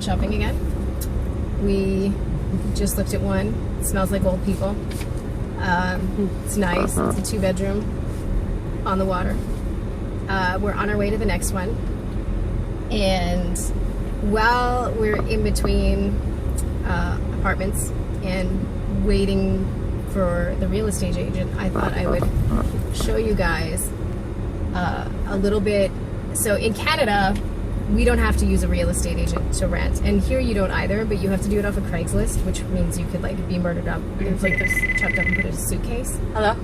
went shopping again. We just looked at one. It smells like old people. It's nice. It's a 2-bedroom on the water. We're on our way to the next one. And while we're in between apartments and waiting for the real estate agent, I thought I would show you guys a little bit. So in Canada, we don't have to use a real estate agent to rent, and here you don't either, but you have to do it off of Craigslist, which means you could like be murdered up and like chopped up and put in a suitcase. Hello?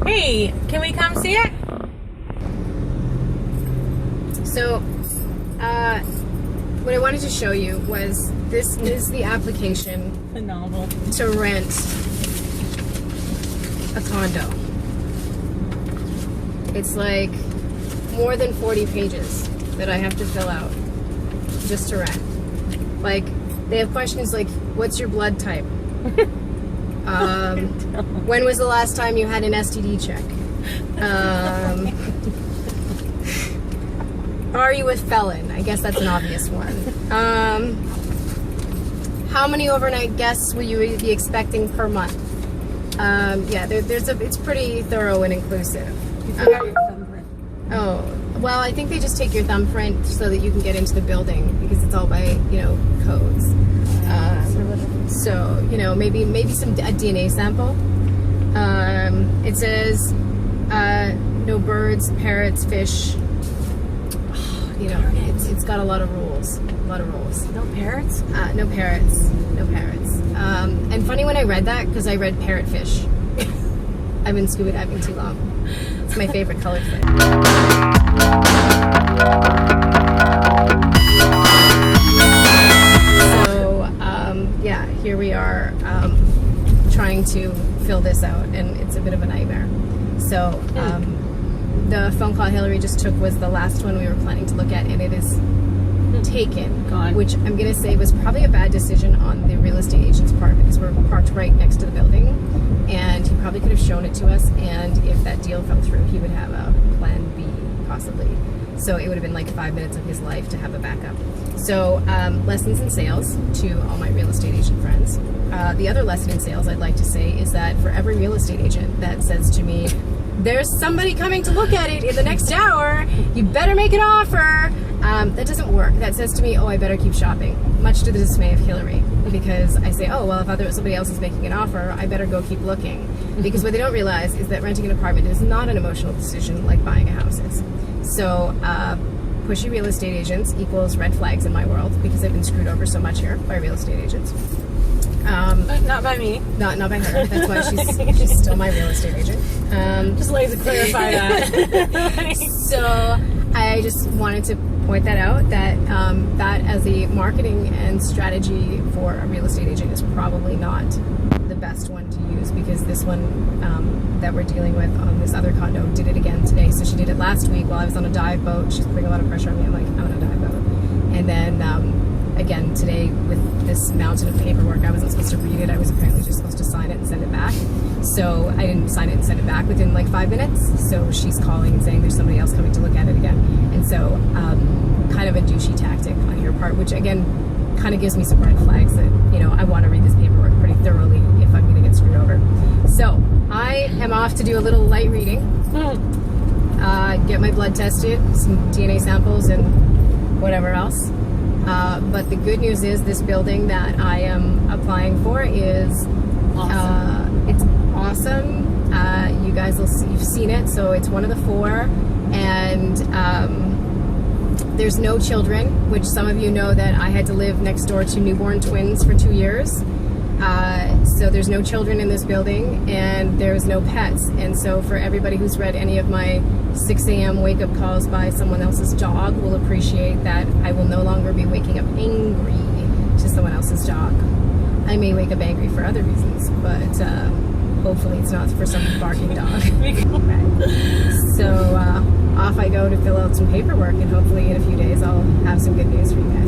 Hey, can we come see it? So what I wanted to show you was this is the application The novel. to rent a condo. It's like more than 40 pages that I have to fill out just to rent. Like, they have questions like, what's your blood type? When was the last time you had an STD check? Are you a felon? I guess that's an obvious one. How many overnight guests will you be expecting per month? Yeah, it's pretty thorough and inclusive. Oh, well, I think they just take your thumbprint so that you can get into the building because it's all by, codes. So, maybe a DNA sample. It says no birds, parrots, fish. It's got a lot of rules. No parrots? No parrots. No parrots. And funny when I read that, because I read parrotfish. I've been scuba diving too long. It's my favorite color fit. So, yeah, here we are trying to fill this out, and it's a bit of a nightmare. So, the phone call Hillary just took was the last one we were planning to look at, and it is taken. Gone. Which I'm going to say was probably a bad decision on the real estate agent's part, because we're parked right next to the building, and he probably could have shown it to us, and if that deal fell through, he would have a plan B, possibly. So it would have been like 5 minutes of his life to have a backup. So lessons in sales to all my real estate agent friends. The other lesson in sales I'd like to say is that for every real estate agent that says to me, there's somebody coming to look at it in the next hour, you better make an offer. That doesn't work. That says to me, oh, I better keep shopping, much to the dismay of Hillary, because I say, oh, well, if somebody else is making an offer, I better go keep looking. Because what they don't realize is that renting an apartment is not an emotional decision like buying a house is. So pushy real estate agents equals red flags in my world, because I've been screwed over so much here by real estate agents. Not by me. Not by her. That's why she's still my real estate agent. Just like to clarify that. So I just wanted to point that out, that that as a marketing and strategy for a real estate agent is probably not the best one to use, because this one that we're dealing with on this other condo did it again today. So she did it last week while I was on a dive boat. She's putting a lot of pressure on me. I'm like, I'm on a dive boat. And then again today with this mountain of paperwork, I wasn't supposed to read it. I was apparently just supposed to sign it and send it back. So I didn't sign it and send it back within like 5 minutes. So she's calling and saying there's somebody else coming to look at it again. And so kind of a douchey tactic on your part, which again kind of gives me some red flags that, I want to read this paperwork pretty thoroughly if I'm going to get screwed over. So I am off to do a little light reading, get my blood tested, some DNA samples and whatever else. But the good news is this building that I am applying for is awesome. It's awesome. You guys you've seen it, so it's one of the 4, and there's no children, which some of you know that I had to live next door to newborn twins for 2 years. So there's no children in this building, and there's no pets. And so for everybody who's read any of my 6 a.m. wake-up calls by someone else's dog will appreciate that I will no longer be waking up angry to someone else's dog. I may wake up angry for other reasons, but hopefully it's not for some barking dog. So off I go to fill out some paperwork, and hopefully in a few days I'll have some good news for you guys.